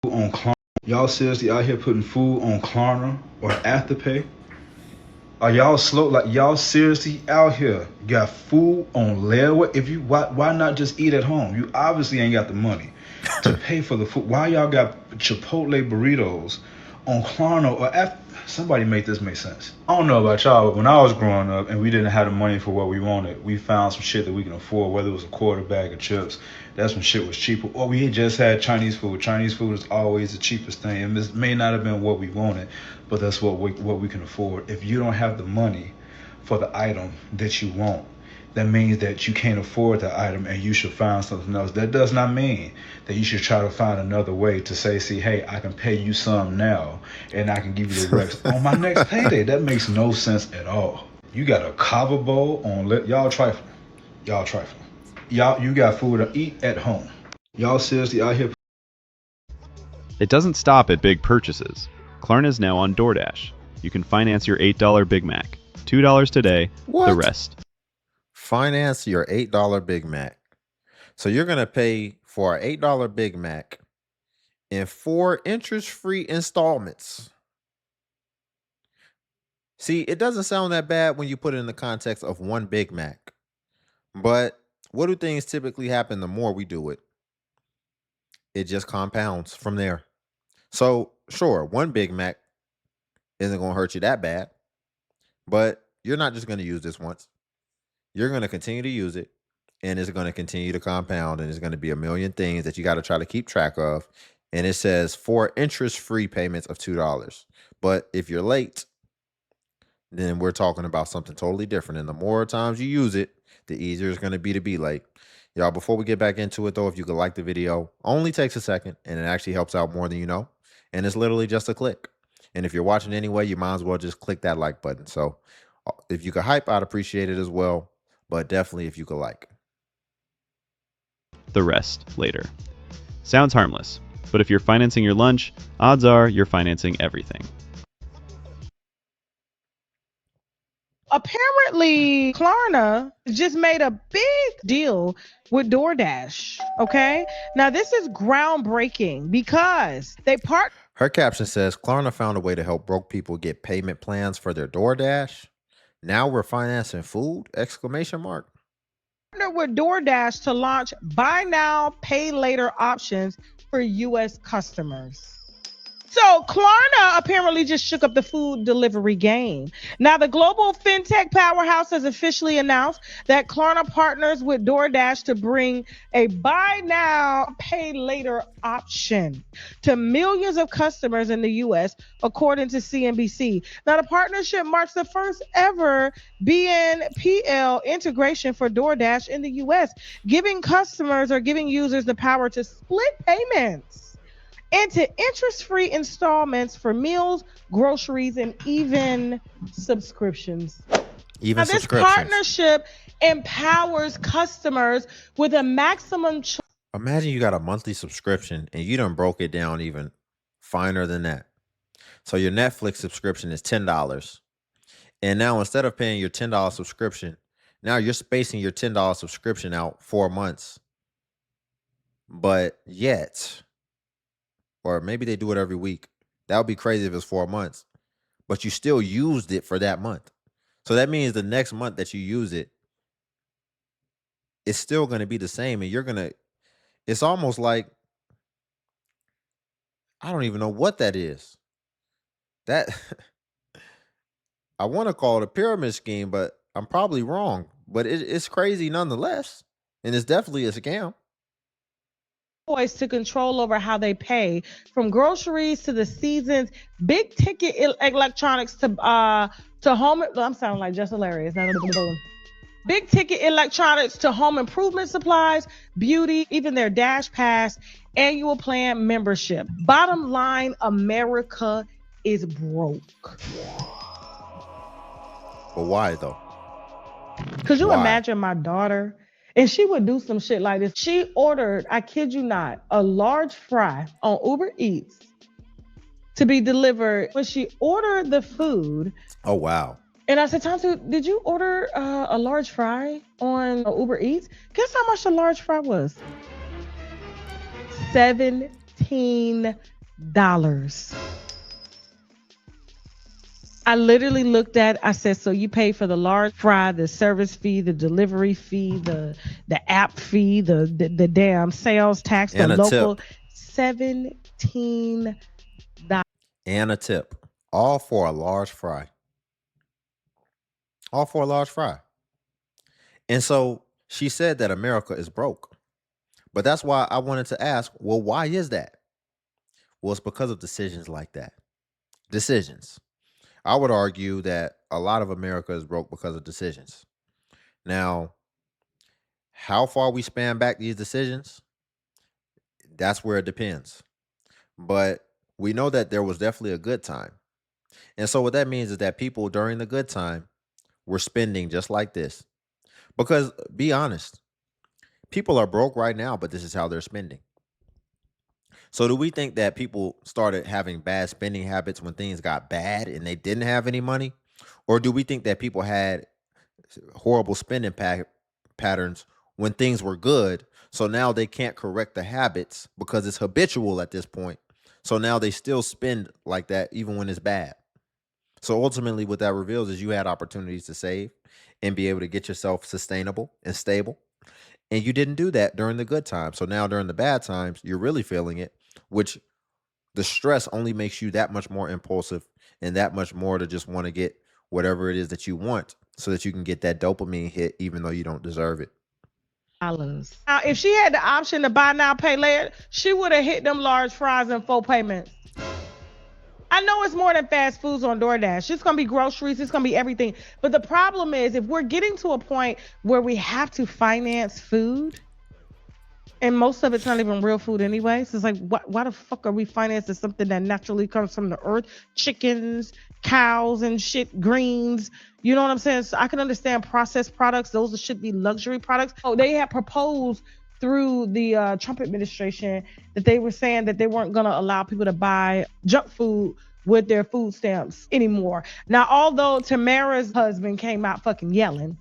On Klarna. Y'all seriously out here putting food on Klarna or Afterpay? Are y'all slow? Like y'all seriously out here got food on layaway? If you why not just eat at home? You obviously ain't got the money to pay for the food. Why y'all got Chipotle burritos on Klarna or somebody make this make sense? I don't know about y'all, but when I was growing up and we didn't have the money for what we wanted, we found some shit that we can afford, whether it was a quarter bag of chips. That's when shit was cheaper. Or we had just had Chinese food. Chinese food is always the cheapest thing. And this may not have been what we wanted, but that's what we can afford. If you don't have the money for the item that you want, that means that you can't afford the item and you should find something else. That does not mean that you should try to find another way to say, see, hey, I can pay you some now and I can give you the rest on my next payday. That makes no sense at all. You got a kava bowl on y'all trifling. Y'all trifling. Y'all, you got food to eat at home. Y'all seriously out here. It doesn't stop at big purchases. Klarna is now on DoorDash. You can finance your $8 Big Mac. $2 today, the rest. Finance your $8 Big Mac. So you're going to pay for an $8 Big Mac in 4 interest-free installments. See, it doesn't sound that bad when you put it in the context of one Big Mac. But what do things typically happen the more we do it? It just compounds from there. So, sure, one Big Mac isn't going to hurt you that bad. But you're not just going to use this once. You're going to continue to use it, and it's going to continue to compound, and there's going to be a million things that you got to try to keep track of. And it says 4 interest-free payments of $2. But if you're late, then we're talking about something totally different. And the more times you use it, the easier it's going to be late. Y'all, before we get back into it, though, if you could like the video, only takes a second, and it actually helps out more than you know. And it's literally just a click. And if you're watching anyway, you might as well just click that like button. So if you could hype, I'd appreciate it as well. But definitely if you could like. The rest later. Sounds harmless, but if you're financing your lunch, odds are you're financing everything. Apparently, Klarna just made a big deal with DoorDash. Okay. Now, this is groundbreaking because they Her caption says, Klarna found a way to help broke people get payment plans for their DoorDash. Now we're financing food? Exclamation mark. partnered with DoorDash to launch buy now, pay later options for U.S. customers. So Klarna apparently just shook up the food delivery game. Now, the global fintech powerhouse has officially announced that Klarna partners with DoorDash to bring a buy now, pay later option to millions of customers in the U.S., according to CNBC. Now, the partnership marks the first ever BNPL integration for DoorDash in the U.S., giving users the power to split payments into interest-free installments for meals, groceries, and even subscriptions. Now, this partnership empowers customers with a maximum choice. Imagine you got a monthly subscription and you done broke it down even finer than that. So your Netflix subscription is $10. And now instead of paying your $10 subscription, now you're spacing your $10 subscription out 4 months. But yet, or maybe they do it every week. That would be crazy if it's 4 months. But you still used it for that month. So that means the next month that you use it, it's still going to be the same. And it's almost like, I don't even know what that is. That, I want to call it a pyramid scheme, but I'm probably wrong. But it's crazy nonetheless. And it's definitely a scam. To control over how they pay, from groceries to the seasons, big ticket electronics to home. I'm sounding like just hilarious. Big ticket electronics to home improvement supplies, beauty, even their Dash Pass annual plan membership. Bottom line, America is broke. But why though? Could you imagine my daughter? And she would do some shit like this. She ordered, I kid you not, a large fry on Uber Eats to be delivered. When she ordered the food. Oh, wow. And I said, Tantu, did you order a large fry on Uber Eats? Guess how much the large fry was? $17. $17. I literally looked at, I said, so you pay for the large fry, the service fee, the delivery fee, the app fee, the damn sales tax, And the a local tip. $17. And a tip. All for a large fry. All for a large fry. And so she said that America is broke. But that's why I wanted to ask, well, why is that? Well, it's because of decisions like that. Decisions. I would argue that a lot of America is broke because of decisions. Now, how far we span back these decisions, that's where it depends. But we know that there was definitely a good time. And so what that means is that people during the good time were spending just like this. Because be honest, people are broke right now, but this is how they're spending. So do we think that people started having bad spending habits when things got bad and they didn't have any money? Or do we think that people had horrible spending patterns when things were good? So now they can't correct the habits because it's habitual at this point. So now they still spend like that even when it's bad. So ultimately what that reveals is you had opportunities to save and be able to get yourself sustainable and stable. And you didn't do that during the good times. So now during the bad times, you're really feeling it, which the stress only makes you that much more impulsive and that much more to just want to get whatever it is that you want so that you can get that dopamine hit even though you don't deserve it. Now, if she had the option to buy now, pay later, she would have hit them large fries in 4 payments. I know it's more than fast foods on DoorDash. It's going to be groceries. It's going to be everything. But the problem is if we're getting to a point where we have to finance food, and most of it's not even real food anyway. So it's like, why the fuck are we financing something that naturally comes from the earth? Chickens, cows, and shit, greens. You know what I'm saying? So I can understand processed products. Those should be luxury products. Oh, they have proposed through the Trump administration that they were saying that they weren't going to allow people to buy junk food with their food stamps anymore. Now, although Tamara's husband came out fucking yelling,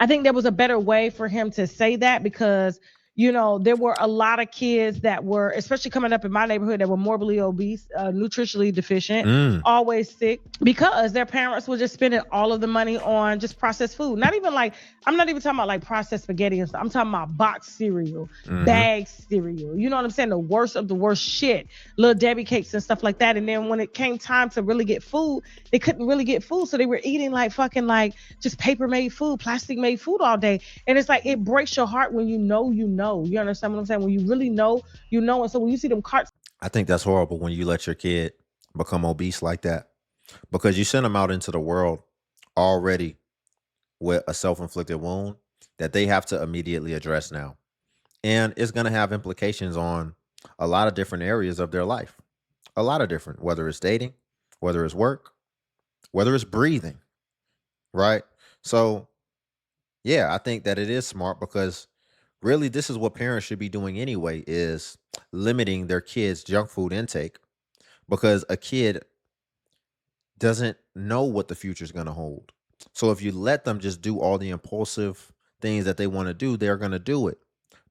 I think there was a better way for him to say that because, you know, there were a lot of kids that were, especially coming up in my neighborhood, that were morbidly obese, nutritionally deficient, always sick, because their parents were just spending all of the money on just processed food. Not even like, I'm not even talking about like processed spaghetti and stuff. I'm talking about boxed cereal, bagged cereal. You know what I'm saying? The worst of the worst shit. Little Debbie cakes and stuff like that. And then when it came time to really get food, they couldn't really get food. So they were eating like fucking like just paper made food, plastic made food all day. And it's like, it breaks your heart when you know. You understand what I'm saying? When you really know, you know. And so when you see them carts. I think that's horrible when you let your kid become obese like that because you send them out into the world already with a self-inflicted wound that they have to immediately address now. And it's going to have implications on a lot of different areas of their life. A lot of different, whether it's dating, whether it's work, whether it's breathing, right? So, yeah, I think that it is smart because really this is what parents should be doing anyway, is limiting their kids' junk food intake because a kid doesn't know what the future is going to hold. So if you let them just do all the impulsive things that they want to do, they're going to do it.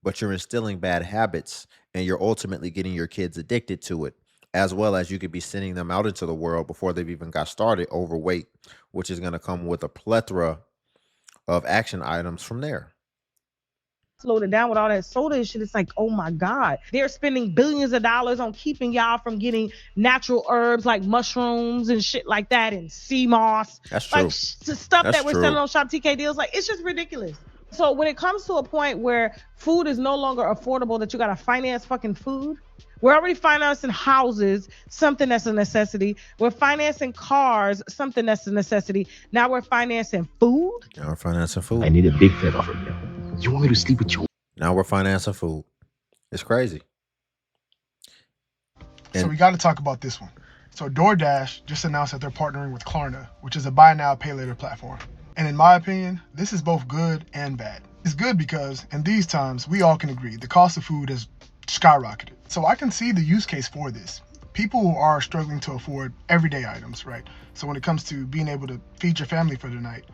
But you're instilling bad habits and you're ultimately getting your kids addicted to it, as well as you could be sending them out into the world before they've even got started overweight, which is going to come with a plethora of action items from there. Slowed it down with all that soda and shit. It's like, oh my God, they're spending billions of dollars on keeping y'all from getting natural herbs like mushrooms and shit like that and sea moss. That's true. Like stuff that we're selling on Shop TK deals. Like, it's just ridiculous. So when it comes to a point where food is no longer affordable, that you got to finance fucking food. We're already financing houses, something that's a necessity. We're financing cars, something that's a necessity. Now we're financing food. Now we're financing food. I need a big favor from you. You want me to sleep with you? Now we're financing food. It's crazy. So we got to talk about this one. So DoorDash just announced that they're partnering with Klarna, which is a buy now, pay later platform. And in my opinion, this is both good and bad. It's good because in these times, we all can agree the cost of food has skyrocketed. So I can see the use case for this. People who are struggling to afford everyday items, right? So when it comes to being able to feed your family for the night,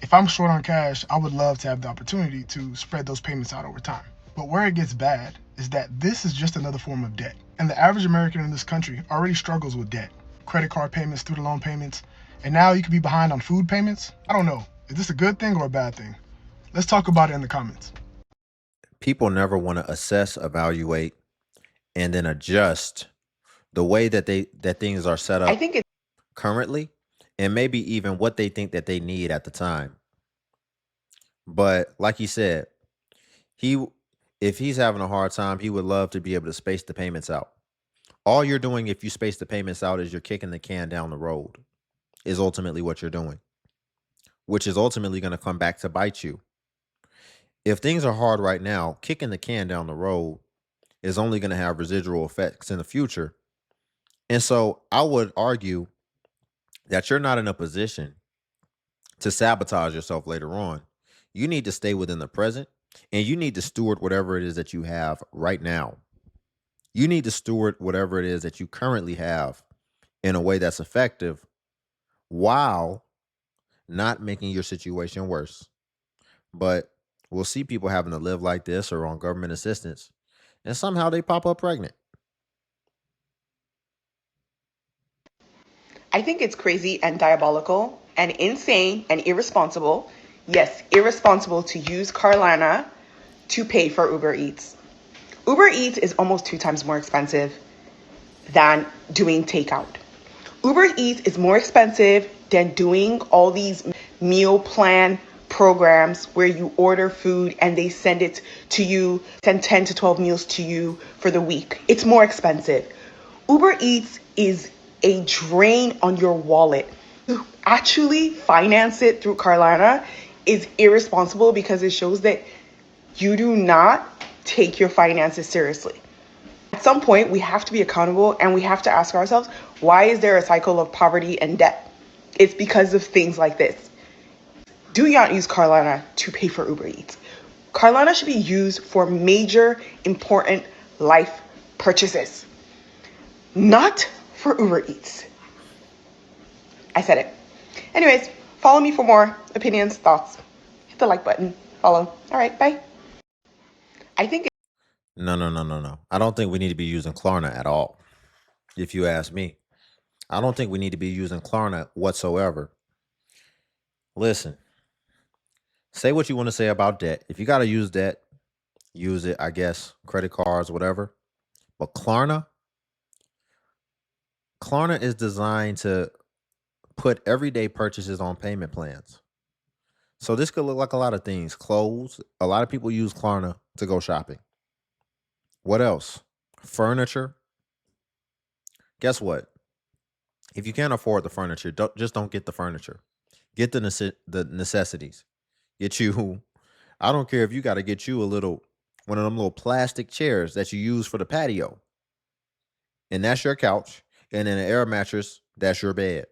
if I'm short on cash, I would love to have the opportunity to spread those payments out over time. But where it gets bad is that this is just another form of debt. And the average American in this country already struggles with debt. Credit card payments, student loan payments, and now you could be behind on food payments. I don't know. Is this a good thing or a bad thing? Let's talk about it in the comments. People never want to assess, evaluate, and then adjust the way that things are set up I think it's currently, and maybe even what they think that they need at the time. But like he said, if he's having a hard time, he would love to be able to space the payments out. All you're doing if you space the payments out is you're kicking the can down the road, is ultimately what you're doing, which is ultimately going to come back to bite you. If things are hard right now, kicking the can down the road is only going to have residual effects in the future. And so I would argue that you're not in a position to sabotage yourself later on. You need to stay within the present, and you need to steward whatever it is that you have right now. You need to steward whatever it is that you currently have in a way that's effective while not making your situation worse. But we'll see people having to live like this or on government assistance, and somehow they pop up pregnant. I think it's crazy and diabolical and insane and irresponsible. Yes, irresponsible to use Klarna to pay for Uber Eats. Uber Eats is almost 2 times more expensive than doing takeout. Uber Eats is more expensive than doing all these meal plan programs where you order food and they send it to you, send 10 to 12 meals to you for the week. It's more expensive. Uber Eats is a drain on your wallet. To actually finance it through Klarna is irresponsible because it shows that you do not take your finances seriously. At some point, we have to be accountable and we have to ask ourselves, why is there a cycle of poverty and debt? It's because of things like this. Do not use Klarna to pay for Uber Eats. Klarna should be used for major, important life purchases, not for Uber Eats. I said it. Anyways, follow me for more opinions, thoughts. Hit the like button, follow. All right, bye. I think No. I don't think we need to be using Klarna at all. If you ask me, I don't think we need to be using Klarna whatsoever. Listen, say what you want to say about debt. If you got to use debt, use it, I guess, credit cards, whatever. But Klarna is designed to put everyday purchases on payment plans. So this could look like a lot of things. Clothes. A lot of people use Klarna to go shopping. What else? Furniture. Guess what? If you can't afford the furniture, don't get the furniture. Get the necessities. Get you, I don't care if you got to get you one of them little plastic chairs that you use for the patio. And that's your couch. And then an air mattress, that's your bed.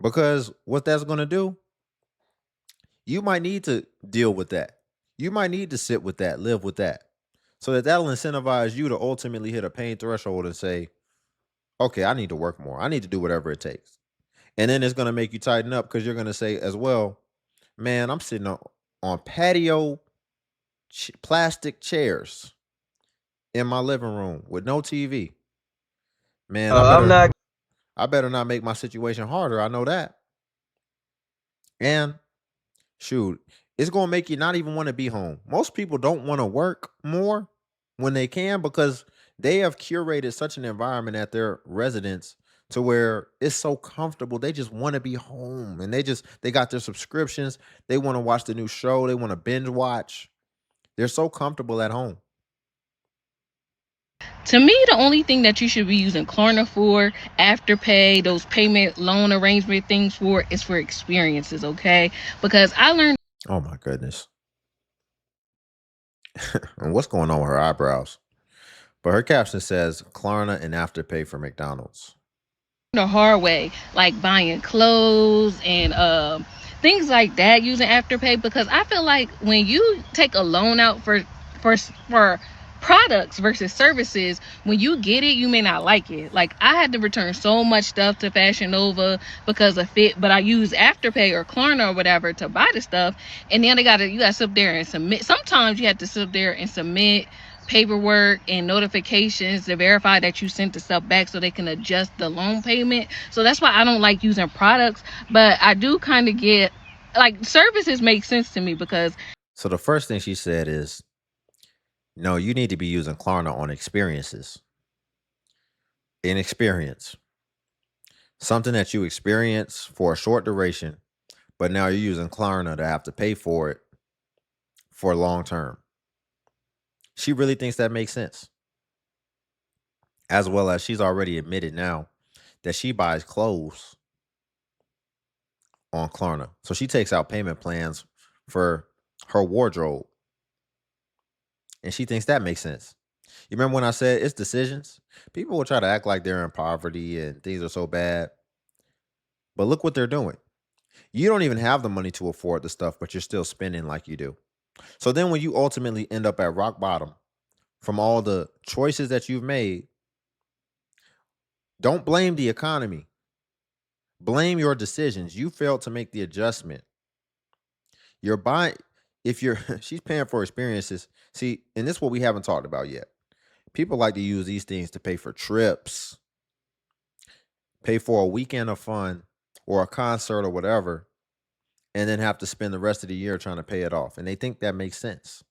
Because what that's going to do, you might need to deal with that. You might need to sit with that, live with that. So that'll incentivize you to ultimately hit a pain threshold and say, okay, I need to work more. I need to do whatever it takes. And then it's going to make you tighten up because you're going to say as well, man, I'm sitting on patio plastic chairs in my living room with no TV. Man, I better not make my situation harder. I know that. And shoot, it's going to make you not even want to be home. Most people don't want to work more when they can because they have curated such an environment at their residence to where it's so comfortable. They just want to be home and they got their subscriptions. They want to watch the new show. They want to binge watch. They're so comfortable at home. To me, the only thing that you should be using Klarna for, Afterpay, those payment loan arrangement things for, is for experiences, okay? Because I learned. Oh my goodness. And what's going on with her eyebrows? But her caption says Klarna and Afterpay for McDonald's. The hard way, like buying clothes and things like that using Afterpay, because I feel like when you take a loan out for products versus services, when you get it, you may not like it. Like, I had to return so much stuff to Fashion Nova because of fit, but I use Afterpay or Klarna or whatever to buy the stuff, and then you gotta sit there and submit. Sometimes you have to sit there and submit paperwork and notifications to verify that you sent the stuff back so they can adjust the loan payment. So that's why I don't like using products, but I do kind of get, like, services make sense to me because So the first thing she said is, no, you need to be using Klarna on experiences. An experience. Something that you experience for a short duration, but now you're using Klarna to have to pay for it for long term. She really thinks that makes sense. As well as she's already admitted now that she buys clothes on Klarna. So she takes out payment plans for her wardrobe. And she thinks that makes sense. You remember when I said it's decisions? People will try to act like they're in poverty and things are so bad. But look what they're doing. You don't even have the money to afford the stuff, but you're still spending like you do. So then when you ultimately end up at rock bottom from all the choices that you've made, don't blame the economy. Blame your decisions. You failed to make the adjustment. You're buying, if you're, she's paying for experiences. See, and this is what we haven't talked about yet. People like to use these things to pay for trips, pay for a weekend of fun or a concert or whatever, and then have to spend the rest of the year trying to pay it off. And they think that makes sense.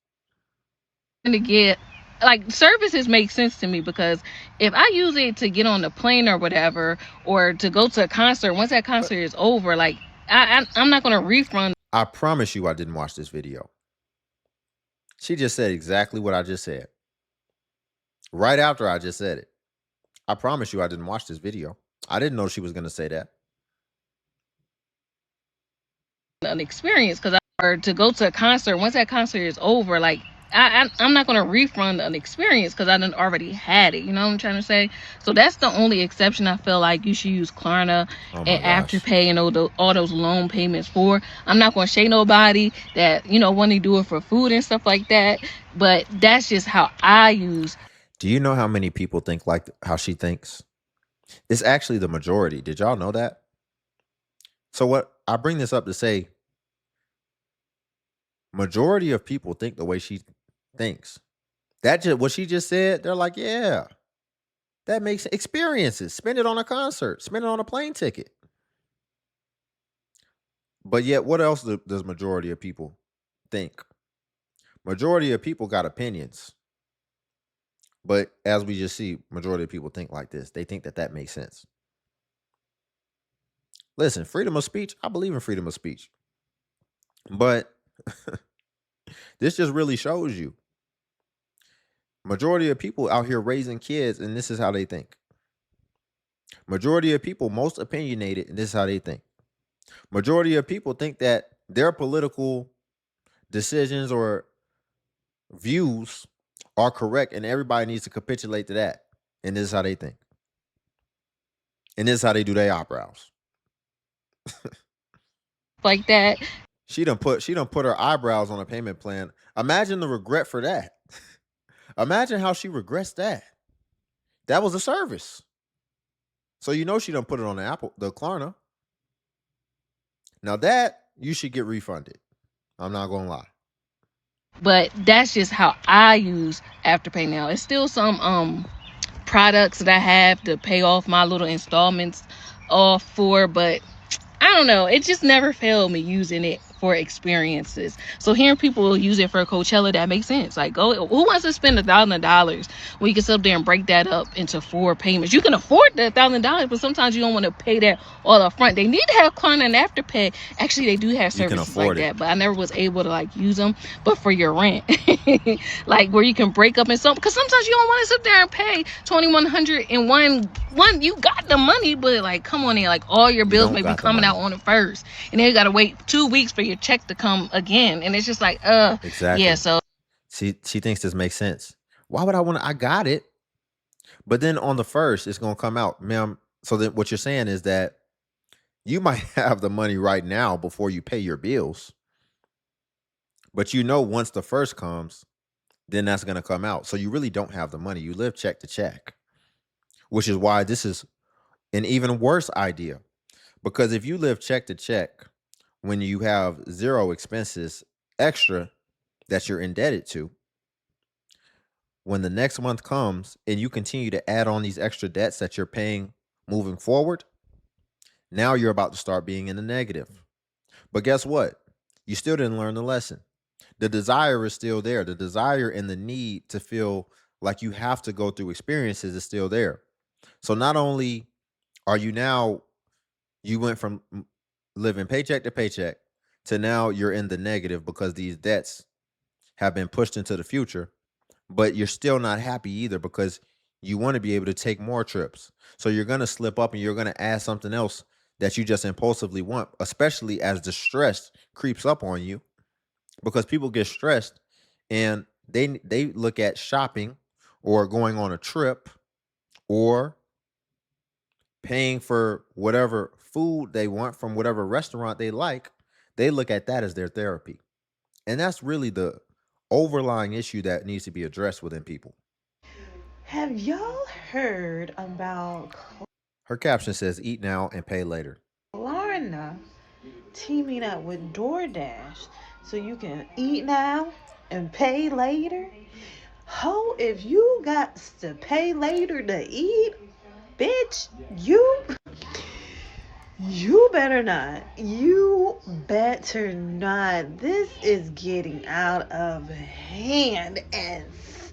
to get, like, services make sense to me because if I use it to get on the plane or whatever, or to go to a concert, once that concert is over, like, I'm not going to refund. I promise you I didn't watch this video. She just said exactly what I just said. Right after I just said it. I promise you I didn't watch this video. I didn't know she was going to say that. An experience because or to go to a concert, once that concert is over, like, I'm not going to refund an experience because I done already had it. You know what I'm trying to say? So that's the only exception I feel like you should use Klarna and Afterpay and all those loan payments for. I'm not going to shade nobody that, want to do it for food and stuff like that. But that's just how I use. Do you know how many people think like how she thinks? It's actually the majority. Did y'all know that? So what I bring this up to say, majority of people think the way she thinks. That just what she just said, they're like, yeah, that makes experiences. Spend it on a concert, spend it on a plane ticket. But yet, what else does majority of people think? Majority of people got opinions. But as we just see, majority of people think like this. They think that makes sense. Listen, freedom of speech, I believe in freedom of speech. But this just really shows you. Majority of people out here raising kids, and this is how they think. Majority of people most opinionated, and this is how they think. Majority of people think that their political decisions or views are correct, and everybody needs to capitulate to that. And this is how they think. And this is how they do their eyebrows. Like that. She done put her eyebrows on a payment plan. Imagine the regret for that. Imagine how she regrets that. That was a service. So she done put it on the Klarna. Now that you should get refunded. I'm not gonna lie. But that's just how I use Afterpay now. It's still some products that I have to pay off my little installments off for, but I don't know. It just never failed me using it for experiences. So hearing people use it for Coachella, that makes sense. Like, who wants to spend $1,000 when you can sit up there and break that up into 4 payments? You can afford the $1,000, but sometimes you don't want to pay that all up front. They need to have Klarna and Afterpay. Actually, they do have services like that, but I never was able to use them. But for your rent, like where you can break up in some, because sometimes you don't want to sit there and pay $2,100 in one. You got the money, but come on in, all your bills may be coming out on the first, and then you got to wait 2 weeks for your check to come again, and it's just exactly. Yeah. So she thinks this makes sense. Why would I want to? I got it, but then on the first, it's gonna come out, ma'am. So then what you're saying is that you might have the money right now before you pay your bills, but once the first comes, then that's going to come out. So you really don't have the money. You live check to check, which is why this is an even worse idea. Because if you live check to check when you have zero expenses extra that you're indebted to, when the next month comes and you continue to add on these extra debts that you're paying moving forward, now you're about to start being in the negative. But guess what? You still didn't learn the lesson. The desire is still there. The desire and the need to feel like you have to go through experiences is still there. So not only are you went from living paycheck to paycheck to now you're in the negative because these debts have been pushed into the future, but you're still not happy either because you want to be able to take more trips. So you're going to slip up and you're going to add something else that you just impulsively want, especially as the stress creeps up on you, because people get stressed and they look at shopping or going on a trip or paying for whatever food they want from whatever restaurant they like. They look at that as their therapy. And that's really the overlying issue that needs to be addressed within people. Have y'all heard about Her caption says, eat now and pay later. Klarna teaming up with DoorDash so you can eat now and pay later? Ho, if you got to pay later to eat, bitch, you better not. You better not. This is getting out of hand, and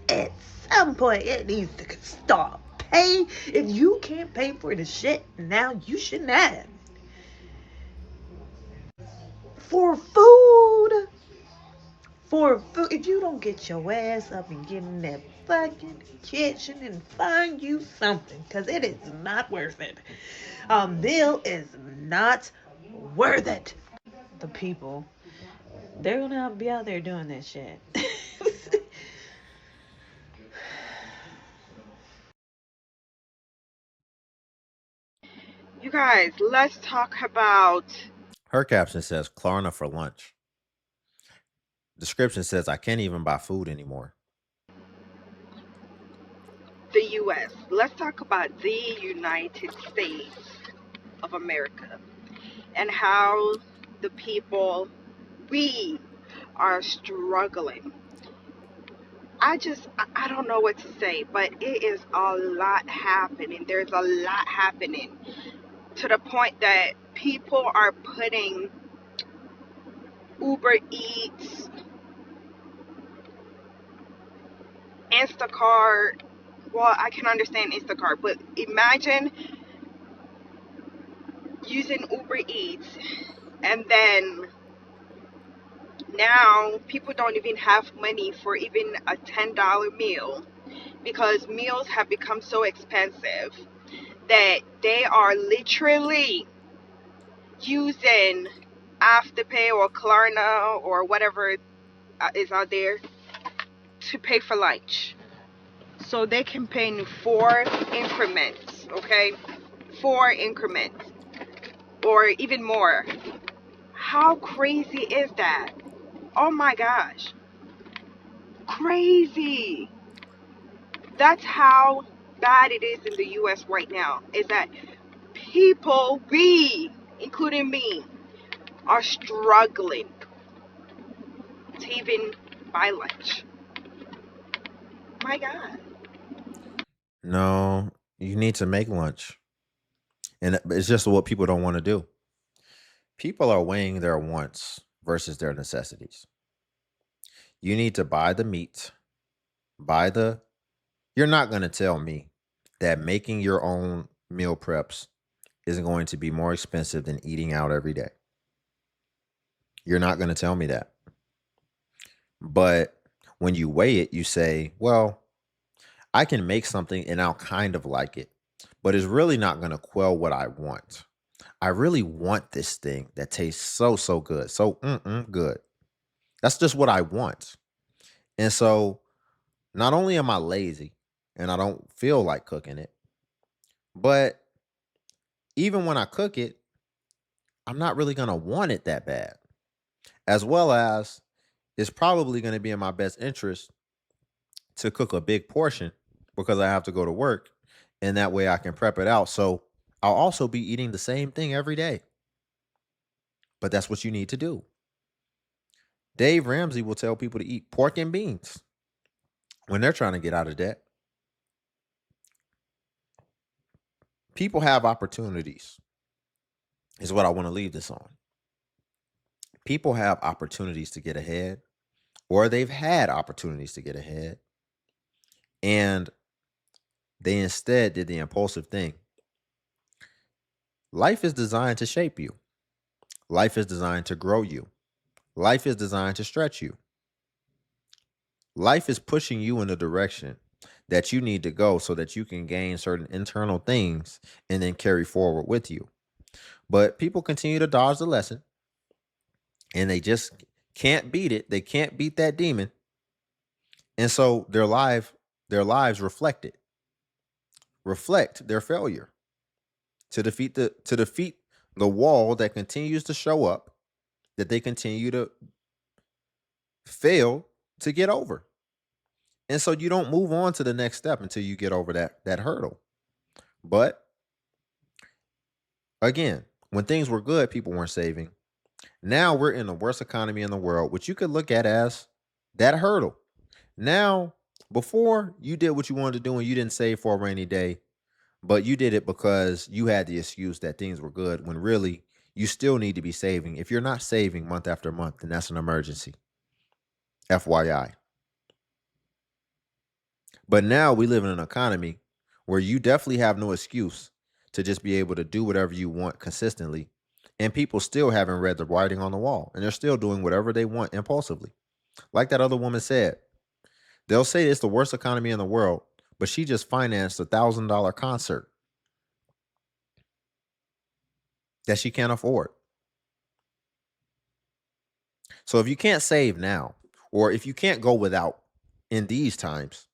at some point it needs to stop. Pay. If you can't pay for the shit now, you shouldn't have. For food. For food. If you don't get your ass up and get in that fucking kitchen and find you something, because it is not worth it. A meal is not worth it. The people, they're gonna be out there doing this shit. You guys, let's talk about Her caption says, Klarna for lunch. Description says, I can't even buy food anymore. the US. Let's talk about the United States of America and how the people, we are struggling. I don't know what to say, but it is a lot happening. There's a lot happening to the point that people are putting Uber Eats, Instacart. Well, I can understand Instacart, but imagine using Uber Eats and then now people don't even have money for even a $10 meal because meals have become so expensive that they are literally using Afterpay or Klarna or whatever is out there to pay for lunch. So they can pay in 4 increments, okay? 4 increments or even more. How crazy is that? Oh my gosh. Crazy. That's how bad it is in the US right now. Is that people, we, including me, are struggling to even buy lunch. My God. No, you need to make lunch. And it's just what people don't want to do. People are weighing their wants versus their necessities. You need to buy the meat, buy the. You're not going to tell me that making your own meal preps is going to be more expensive than eating out every day. You're not going to tell me that. But when you weigh it, you say, well, I can make something and I'll kind of like it, but it's really not going to quell what I want. I really want this thing that tastes so good. So good. That's just what I want. And so not only am I lazy and I don't feel like cooking it, but even when I cook it, I'm not really going to want it that bad. As well as it's probably going to be in my best interest to cook a big portion because I have to go to work, and that way I can prep it out. So I'll also be eating the same thing every day. But that's what you need to do. Dave Ramsey will tell people to eat pork and beans when they're trying to get out of debt. People have opportunities, is what I want to leave this on. People have opportunities to get ahead, or they've had opportunities to get ahead, and they instead did the impulsive thing. Life is designed to shape you. Life is designed to grow you. Life is designed to stretch you. Life is pushing you in the direction that you need to go so that you can gain certain internal things and then carry forward with you. But people continue to dodge the lesson, and they just can't beat it. They can't beat that demon. And so their lives reflect it. Reflect their failure to defeat the wall that continues to show up, that they continue to fail to get over. And so you don't move on to the next step until you get over that hurdle. But again, when things were good, people weren't saving. Now we're in the worst economy in the world, which you could look at as that hurdle. Now, before, you did what you wanted to do and you didn't save for a rainy day, but you did it because you had the excuse that things were good, when really you still need to be saving. If you're not saving month after month, then that's an emergency. FYI. But now we live in an economy where you definitely have no excuse to just be able to do whatever you want consistently. And people still haven't read the writing on the wall, and they're still doing whatever they want impulsively. Like that other woman said, they'll say it's the worst economy in the world, but she just financed $1,000 concert that she can't afford. So if you can't save now, or if you can't go without in these times,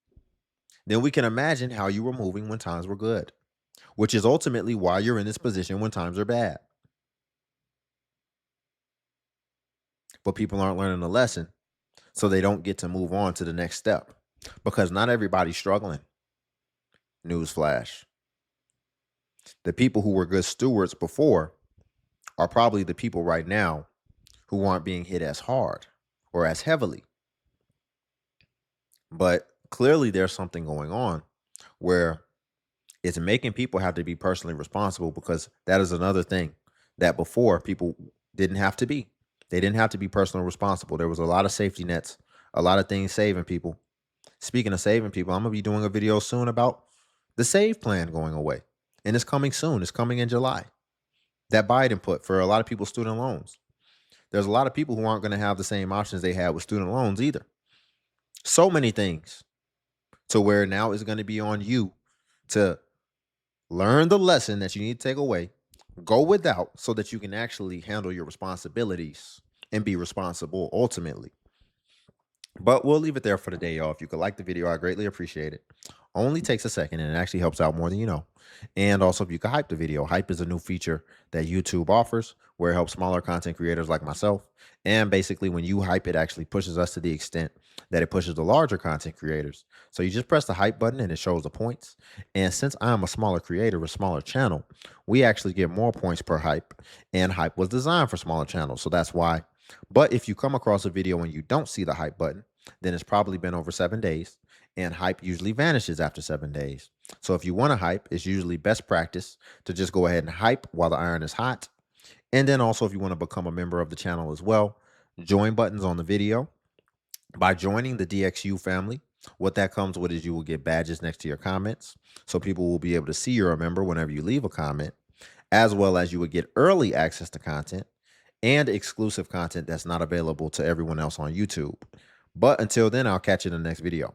then we can imagine how you were moving when times were good, which is ultimately why you're in this position when times are bad. But people aren't learning the lesson, so they don't get to move on to the next step, because not everybody's struggling. Newsflash. The people who were good stewards before are probably the people right now who aren't being hit as hard or as heavily. But clearly there's something going on where it's making people have to be personally responsible, because that is another thing that before people didn't have to be. They didn't have to be personally responsible. There was a lot of safety nets, a lot of things saving people. Speaking of saving people, I'm going to be doing a video soon about the SAVE plan going away. And it's coming soon. It's coming in July. That Biden put for a lot of people's student loans. There's a lot of people who aren't going to have the same options they had with student loans either. So many things to where now it's going to be on you to learn the lesson that you need to take away, go without, so that you can actually handle your responsibilities and be responsible ultimately. But we'll leave it there for today, y'all. If you could like the video, I greatly appreciate it. Only takes a second, and it actually helps out more than you know. And also, if you could hype the video. Hype is a new feature that YouTube offers where it helps smaller content creators like myself. And basically, when you hype, it actually pushes us to the extent that it pushes the larger content creators. So you just press the hype button and it shows the points. And since I'm a smaller creator, a smaller channel, we actually get more points per hype. And hype was designed for smaller channels, so that's why. But if you come across a video and you don't see the hype button, then it's probably been over 7 days, and hype usually vanishes after 7 days. So if you want to hype, it's usually best practice to just go ahead and hype while the iron is hot. And then also, if you want to become a member of the channel as well, join buttons on the video. By joining the DXU family, what that comes with is you will get badges next to your comments, so people will be able to see you're a member whenever you leave a comment, as well as you would get early access to content and exclusive content that's not available to everyone else on YouTube. But until then, I'll catch you in the next video.